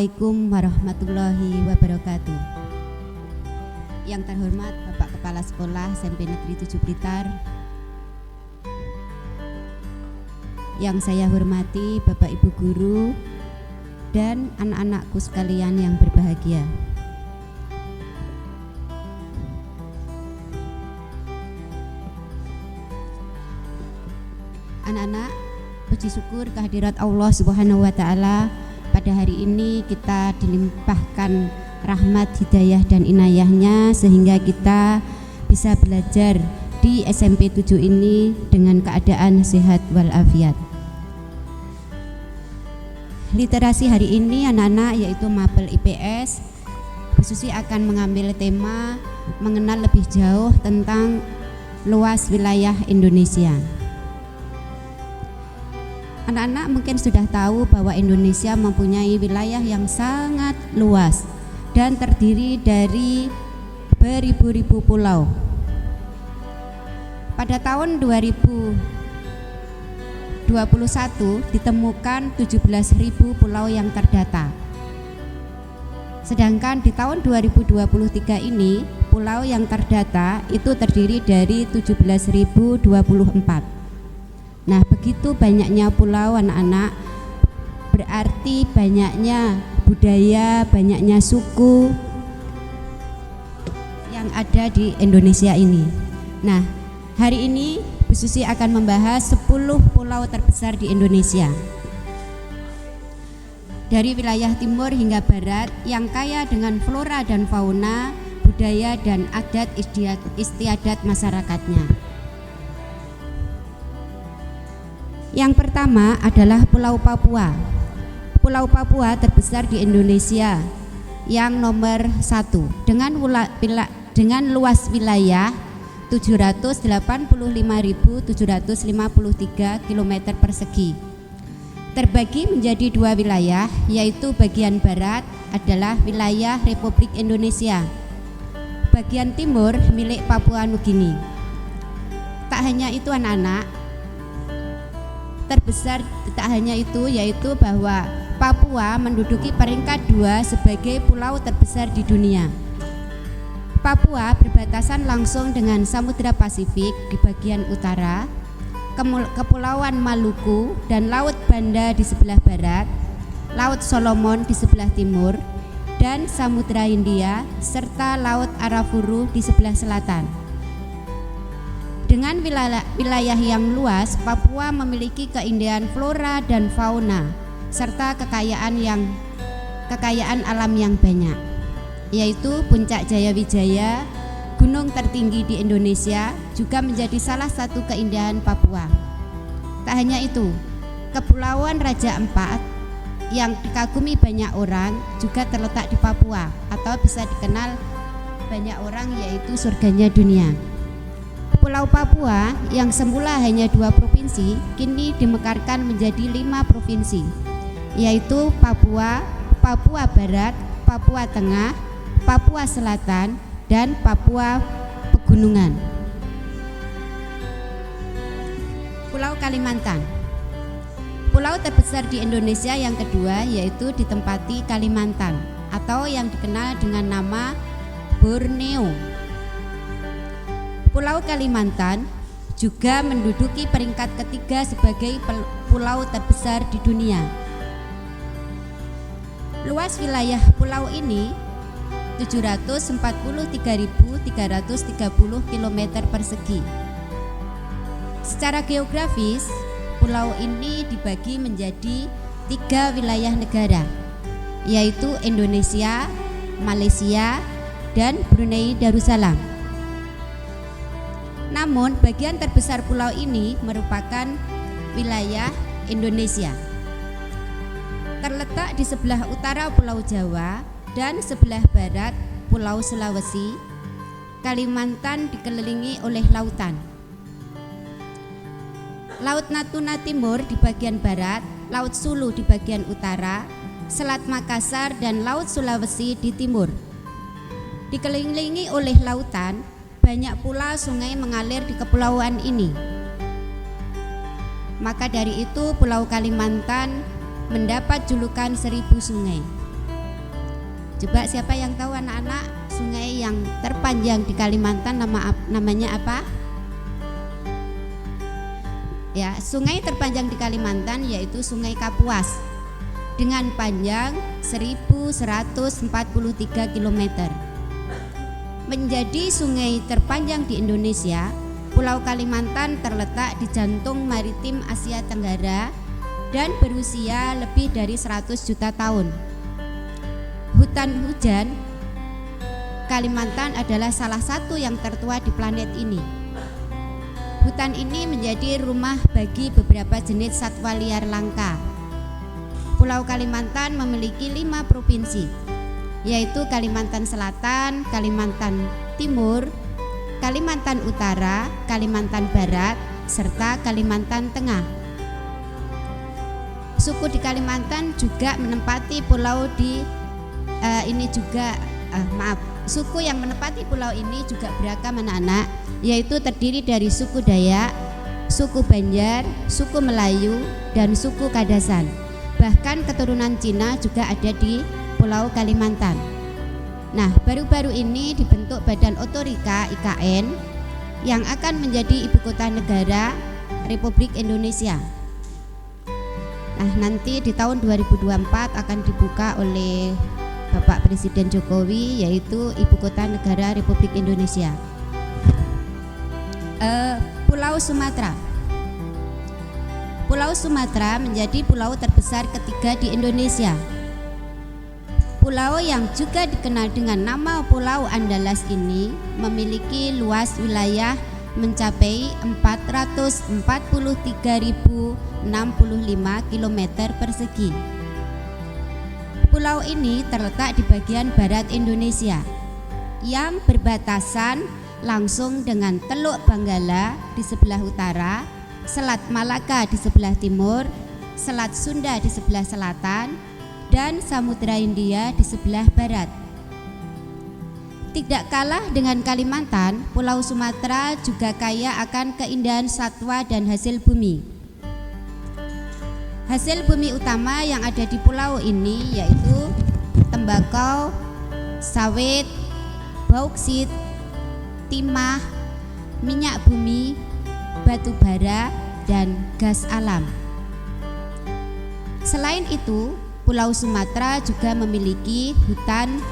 Assalamualaikum warahmatullahi wabarakatuh. Yang terhormat Bapak Kepala Sekolah SMP Negeri 7 Blitar, yang saya hormati Bapak Ibu Guru dan anak-anakku sekalian yang berbahagia. Anak-anak, puji syukur kehadirat Allah Subhanahu wa Ta'ala. Pada hari ini kita dilimpahkan rahmat, hidayah dan inayahnya sehingga kita bisa belajar di SMP 7 ini dengan keadaan sehat walafiat. Literasi hari ini anak-anak yaitu Mapel IPS khususnya akan mengambil tema mengenal lebih jauh tentang luas wilayah Indonesia. Anak-anak mungkin sudah tahu bahwa Indonesia mempunyai wilayah yang sangat luas dan terdiri dari beribu-ribu pulau. Pada tahun 2021 ditemukan 17.000 pulau yang terdata. Sedangkan di tahun 2023 ini pulau yang terdata itu terdiri dari 17.024. Nah, begitu banyaknya pulau anak-anak, berarti banyaknya budaya, banyaknya suku yang ada di Indonesia ini. Nah, hari ini Bu Susi akan membahas 10 pulau terbesar di Indonesia. Dari wilayah timur hingga barat yang kaya dengan flora dan fauna, budaya dan adat istiadat masyarakatnya. Yang pertama adalah Pulau Papua. Pulau Papua terbesar di Indonesia yang nomor 1 dengan luas wilayah 785.753 km persegi. Terbagi menjadi 2 wilayah, yaitu bagian barat adalah wilayah Republik Indonesia, bagian timur milik Papua Nugini. Tak hanya itu anak-anak, terbesar tak hanya itu, yaitu bahwa Papua menduduki peringkat 2 sebagai pulau terbesar di dunia. Papua berbatasan langsung dengan Samudra Pasifik di bagian utara, Kepulauan Maluku dan Laut Banda di sebelah barat, Laut Solomon di sebelah timur, dan Samudra Hindia serta Laut Arafuru di sebelah selatan. Dengan wilayah yang luas, Papua memiliki keindahan flora dan fauna serta kekayaan alam yang banyak, yaitu Puncak Jayawijaya, gunung tertinggi di Indonesia, juga menjadi salah satu keindahan Papua. Tak hanya itu, Kepulauan Raja Ampat yang dikagumi banyak orang juga terletak di Papua, atau bisa dikenal banyak orang yaitu surganya dunia. Pulau Papua yang semula hanya 2 provinsi kini dimekarkan menjadi 5 provinsi, yaitu Papua, Papua Barat, Papua Tengah, Papua Selatan, dan Papua Pegunungan. Pulau Kalimantan. Pulau terbesar di Indonesia yang kedua yaitu ditempati Kalimantan atau yang dikenal dengan nama Borneo. Pulau Kalimantan juga menduduki peringkat ketiga sebagai pulau terbesar di dunia. Luas wilayah pulau ini 743.330 km persegi. Secara geografis, pulau ini dibagi menjadi 3 wilayah negara, yaitu Indonesia, Malaysia, dan Brunei Darussalam. Namun bagian terbesar pulau ini merupakan wilayah Indonesia. Terletak di sebelah utara Pulau Jawa dan sebelah barat Pulau Sulawesi. Kalimantan dikelilingi oleh lautan. Laut Natuna Timur di bagian barat, Laut Sulu di bagian utara, Selat Makassar dan Laut Sulawesi di timur. Dikelilingi oleh lautan, banyak pula sungai mengalir di kepulauan ini. Maka dari itu Pulau Kalimantan mendapat julukan 1000 sungai. Coba siapa yang tahu anak-anak, sungai yang terpanjang di Kalimantan namanya apa? Ya, sungai terpanjang di Kalimantan yaitu Sungai Kapuas dengan panjang 1143 km. Menjadi sungai terpanjang di Indonesia, Pulau Kalimantan terletak di jantung maritim Asia Tenggara dan berusia lebih dari 100 juta tahun. Hutan hujan Kalimantan adalah salah satu yang tertua di planet ini. Hutan ini menjadi rumah bagi beberapa jenis satwa liar langka. Pulau Kalimantan memiliki 5 provinsi, yaitu Kalimantan Selatan, Kalimantan Timur, Kalimantan Utara, Kalimantan Barat, serta Kalimantan Tengah. Suku di Kalimantan juga menempati pulau di suku yang menempati pulau ini juga beragam anak-anak, yaitu terdiri dari suku Dayak, suku Banjar, suku Melayu, dan suku Kadasan. Bahkan keturunan Cina juga ada di Pulau Kalimantan. Nah, baru-baru ini dibentuk Badan Otorita IKN yang akan menjadi ibu kota negara Republik Indonesia. Nah, nanti di tahun 2024 akan dibuka oleh Bapak Presiden Jokowi, yaitu Ibu Kota Negara Republik Indonesia. Pulau Sumatera. Pulau Sumatera menjadi pulau terbesar ketiga di Indonesia. Pulau yang juga dikenal dengan nama Pulau Andalas ini memiliki luas wilayah mencapai 443.065 km persegi. Pulau ini terletak di bagian barat Indonesia yang berbatasan langsung dengan Teluk Benggala di sebelah utara, Selat Malaka di sebelah timur, Selat Sunda di sebelah selatan, dan Samudra Hindia di sebelah barat. Tidak kalah dengan Kalimantan, Pulau Sumatera juga kaya akan keindahan satwa dan hasil bumi. Hasil bumi utama yang ada di pulau ini yaitu tembakau, sawit, bauksit, timah, minyak bumi, batu bara, dan gas alam. Selain itu, Pulau Sumatera juga memiliki hutan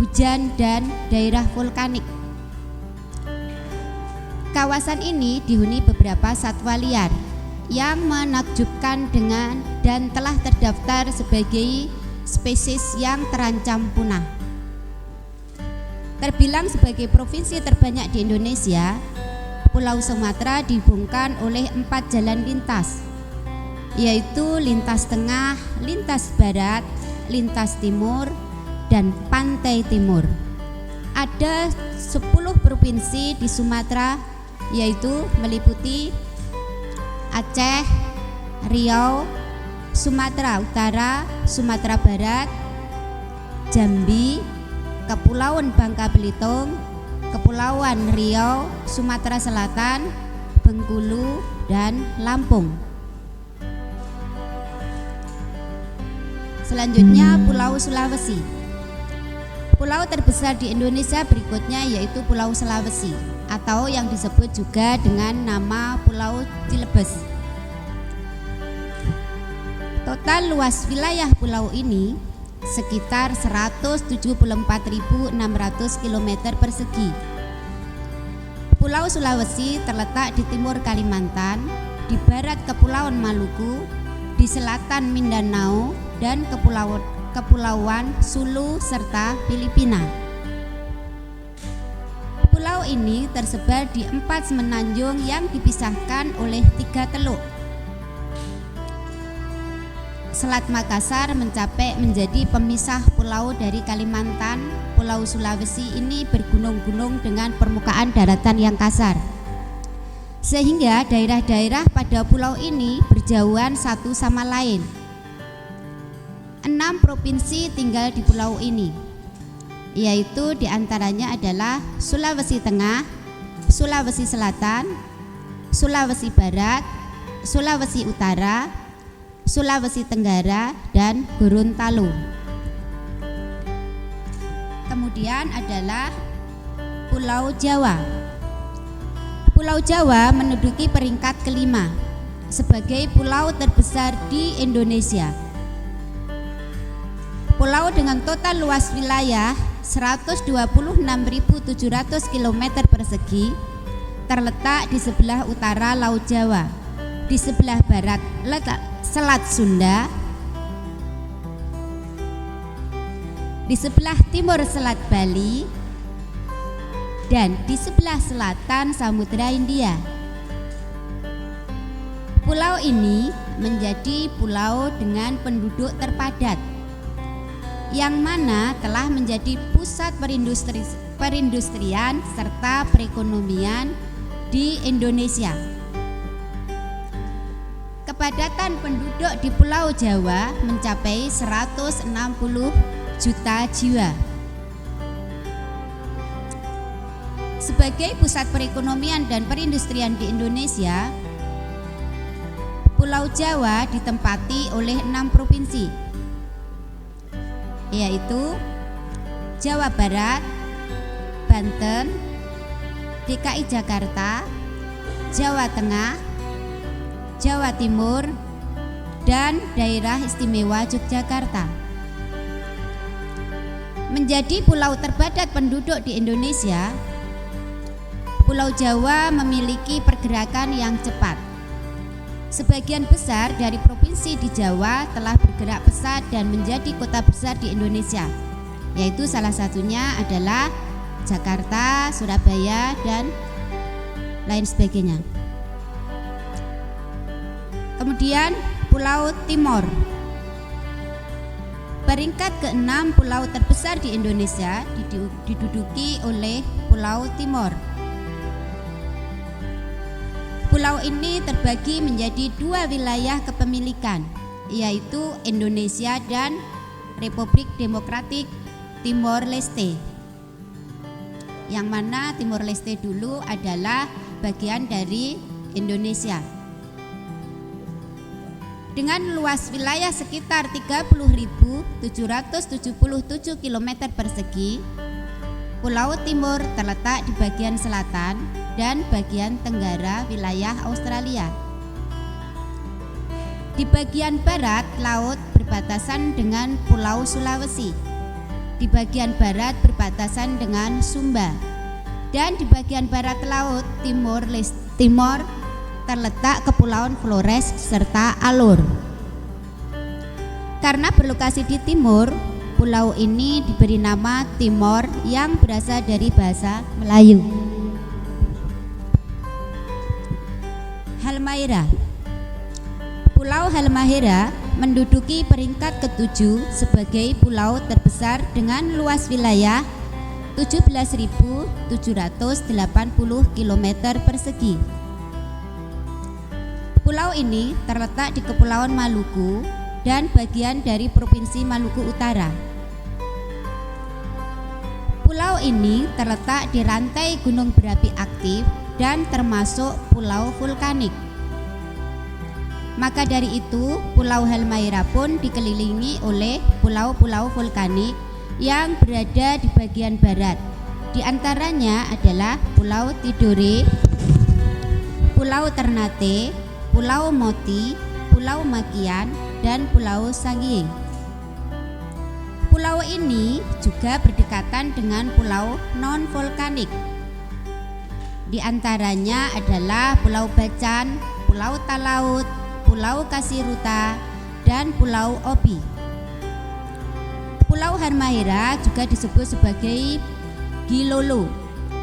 hujan dan daerah vulkanik. Kawasan ini dihuni beberapa satwa liar yang menakjubkan dan telah terdaftar sebagai spesies yang terancam punah. Terbilang sebagai provinsi terbanyak di Indonesia, Pulau Sumatera dihubungkan oleh 4 jalan lintas, yaitu lintas tengah, lintas barat, lintas timur, dan pantai timur. Ada 10 provinsi di Sumatera, yaitu meliputi Aceh, Riau, Sumatera Utara, Sumatera Barat, Jambi, Kepulauan Bangka Belitung, Kepulauan Riau, Sumatera Selatan, Bengkulu, dan Lampung. Selanjutnya Pulau Sulawesi. Pulau terbesar di Indonesia berikutnya yaitu Pulau Sulawesi, atau yang disebut juga dengan nama Pulau Cilebes. Total luas wilayah pulau ini sekitar 174.600 km persegi. Pulau Sulawesi terletak di timur Kalimantan, di barat Kepulauan Maluku, di selatan Mindanao, dan Kepulauan Sulu serta Filipina. Pulau ini tersebar di 4 semenanjung yang dipisahkan oleh 3 teluk. Selat Makassar menjadi pemisah pulau dari Kalimantan. Pulau Sulawesi ini bergunung-gunung dengan permukaan daratan yang kasar, sehingga daerah-daerah pada pulau ini berjauhan satu sama lain. 6 provinsi tinggal di pulau ini, yaitu diantaranya adalah Sulawesi Tengah, Sulawesi Selatan, Sulawesi Barat, Sulawesi Utara, Sulawesi Tenggara, dan Gorontalo. kemudian adalah Pulau Jawa. Pulau Jawa menduduki peringkat kelima sebagai pulau terbesar di Indonesia. Pulau dengan total luas wilayah 126.700 km persegi terletak di sebelah utara Laut Jawa, di sebelah barat Selat Sunda, di sebelah timur Selat Bali, dan di sebelah selatan Samudra Hindia. Pulau ini menjadi pulau dengan penduduk terpadat, yang mana telah menjadi pusat perindustrian serta perekonomian di Indonesia. Kepadatan penduduk di Pulau Jawa mencapai 160 juta jiwa. Sebagai pusat perekonomian dan perindustrian di Indonesia, Pulau Jawa ditempati oleh 6 provinsi, yaitu Jawa Barat, Banten, DKI Jakarta, Jawa Tengah, Jawa Timur, dan Daerah Istimewa Yogyakarta. Menjadi pulau terpadat penduduk di Indonesia, Pulau Jawa memiliki pergerakan yang cepat. Sebagian besar dari provinsi di Jawa telah bergerak pesat dan menjadi kota besar di Indonesia, yaitu salah satunya adalah Jakarta, Surabaya, dan lain sebagainya. Kemudian Pulau Timor. Peringkat ke-6 pulau terbesar di Indonesia diduduki oleh Pulau Timor. Pulau ini terbagi menjadi 2 wilayah kepemilikan, yaitu Indonesia dan Republik Demokratik Timor Leste. Yang mana Timor Leste dulu adalah bagian dari Indonesia. Dengan luas wilayah sekitar 30.777 km persegi, Pulau Timor terletak di bagian selatan dan bagian tenggara wilayah Australia. Di bagian barat laut berbatasan dengan Pulau Sulawesi, di bagian barat berbatasan dengan Sumba, dan di bagian barat laut Timor terletak Kepulauan Flores serta Alor. Karena berlokasi di timur, pulau ini diberi nama Timor yang berasal dari bahasa Melayu. Halmahera. Pulau Halmahera menduduki peringkat ke-7 sebagai pulau terbesar dengan luas wilayah 17.780 km persegi. Pulau ini terletak di Kepulauan Maluku dan bagian dari Provinsi Maluku Utara. Pulau ini terletak di rantai gunung berapi aktif dan termasuk pulau vulkanik. Maka dari itu, Pulau Halmahera pun dikelilingi oleh pulau-pulau vulkanik yang berada di bagian barat. Di antaranya adalah Pulau Tidore, Pulau Ternate, Pulau Moti, Pulau Makian, dan Pulau Sangihe. Pulau ini juga berdekatan dengan pulau non-vulkanik. Di antaranya adalah Pulau Bacan, Pulau Talaut, Pulau Kasiruta, dan Pulau Obi. Pulau Halmahera juga disebut sebagai Gilolo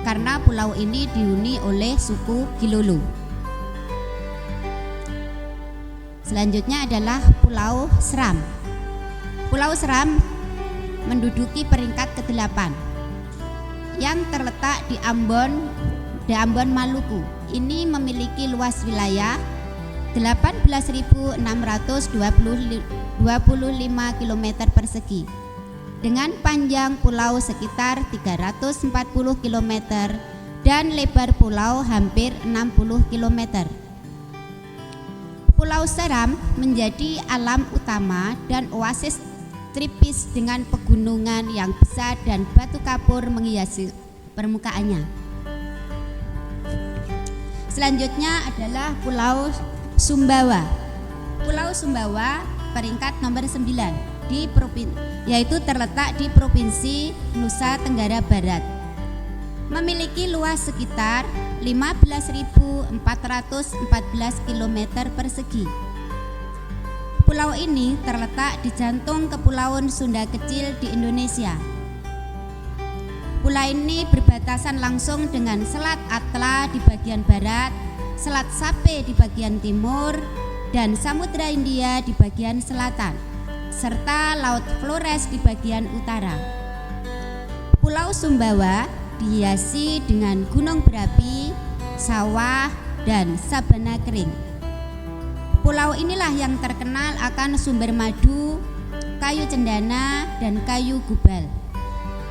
karena pulau ini dihuni oleh suku Gilolo. Selanjutnya adalah Pulau Seram. Pulau Seram menduduki peringkat ke-8 yang terletak di Ambon, Maluku. Ini memiliki luas wilayah 18.625 km persegi dengan panjang pulau sekitar 340 km dan lebar pulau hampir 60 km. Pulau Seram menjadi alam utama dan oasis tropis dengan pegunungan yang besar dan batu kapur menghiasi permukaannya. Selanjutnya adalah Pulau Sumbawa. Pulau Sumbawa peringkat nomor 9 yaitu terletak di Provinsi Nusa Tenggara Barat. Memiliki luas sekitar 15.414 km persegi. Pulau ini terletak di jantung Kepulauan Sunda Kecil di Indonesia. Pulau ini berbatasan langsung dengan Selat Atla di bagian barat, Selat Sape di bagian timur, dan Samudra Hindia di bagian selatan, serta Laut Flores di bagian utara. Pulau Sumbawa dihiasi dengan gunung berapi, sawah, dan sabana kering. Pulau inilah yang terkenal akan sumber madu, kayu cendana, dan kayu gubal.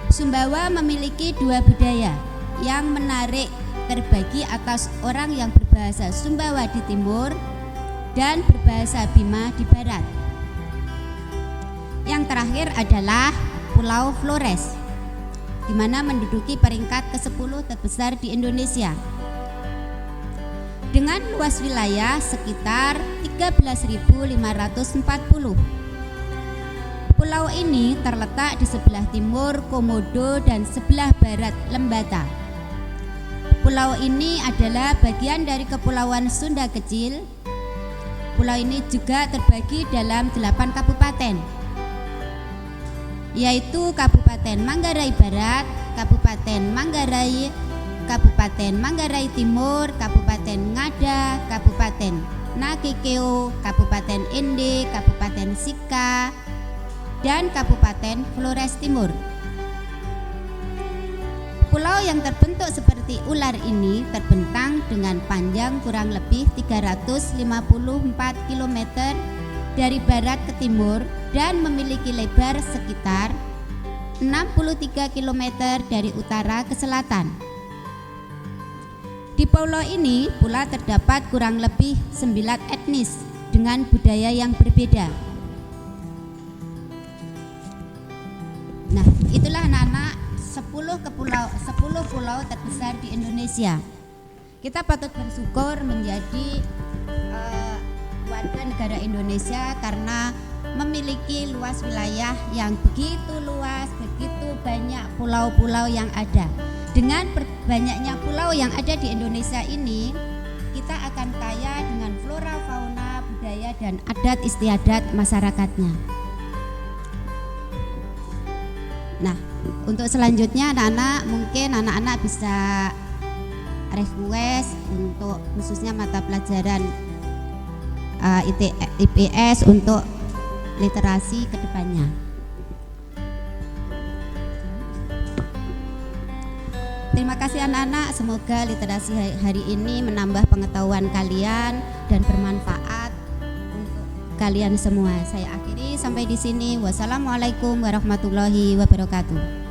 Sumbawa memiliki dua budaya yang menarik terbagi atas orang yang berbahasa Sumbawa di timur dan berbahasa Bima di barat. Yang terakhir adalah Pulau Flores, di mana menduduki peringkat ke-10 terbesar di Indonesia. Dengan luas wilayah sekitar 13.540. Pulau ini terletak di sebelah timur Komodo dan sebelah barat Lembata. Pulau ini adalah bagian dari Kepulauan Sunda Kecil. Pulau ini juga terbagi dalam 8 kabupaten, yaitu Kabupaten Manggarai Barat, Kabupaten Manggarai, Kabupaten Manggarai Timur, Kabupaten Ngada, Kabupaten Nakikeo, Kabupaten Ende, Kabupaten Sika, dan Kabupaten Flores Timur. Pulau yang terbentuk seperti ular ini terbentang dengan panjang kurang lebih 354 km dari barat ke timur dan memiliki lebar sekitar 63 km dari utara ke selatan. Di pulau ini pula terdapat kurang lebih 9 etnis dengan budaya yang berbeda. Nah, itulah anak-anak 10 pulau terbesar di Indonesia. Kita patut bersyukur menjadi warga negara Indonesia karena memiliki luas wilayah yang begitu luas, begitu banyak pulau-pulau yang ada. Dengan banyaknya pulau yang ada di Indonesia ini, kita akan kaya dengan flora, fauna, budaya, dan adat istiadat masyarakatnya. Nah, untuk selanjutnya anak-anak bisa request untuk khususnya mata pelajaran IPS untuk literasi kedepannya. Terima kasih anak-anak, semoga literasi hari ini menambah pengetahuan kalian dan bermanfaat untuk kalian semua. Saya akhiri sampai di sini. Wassalamualaikum warahmatullahi wabarakatuh.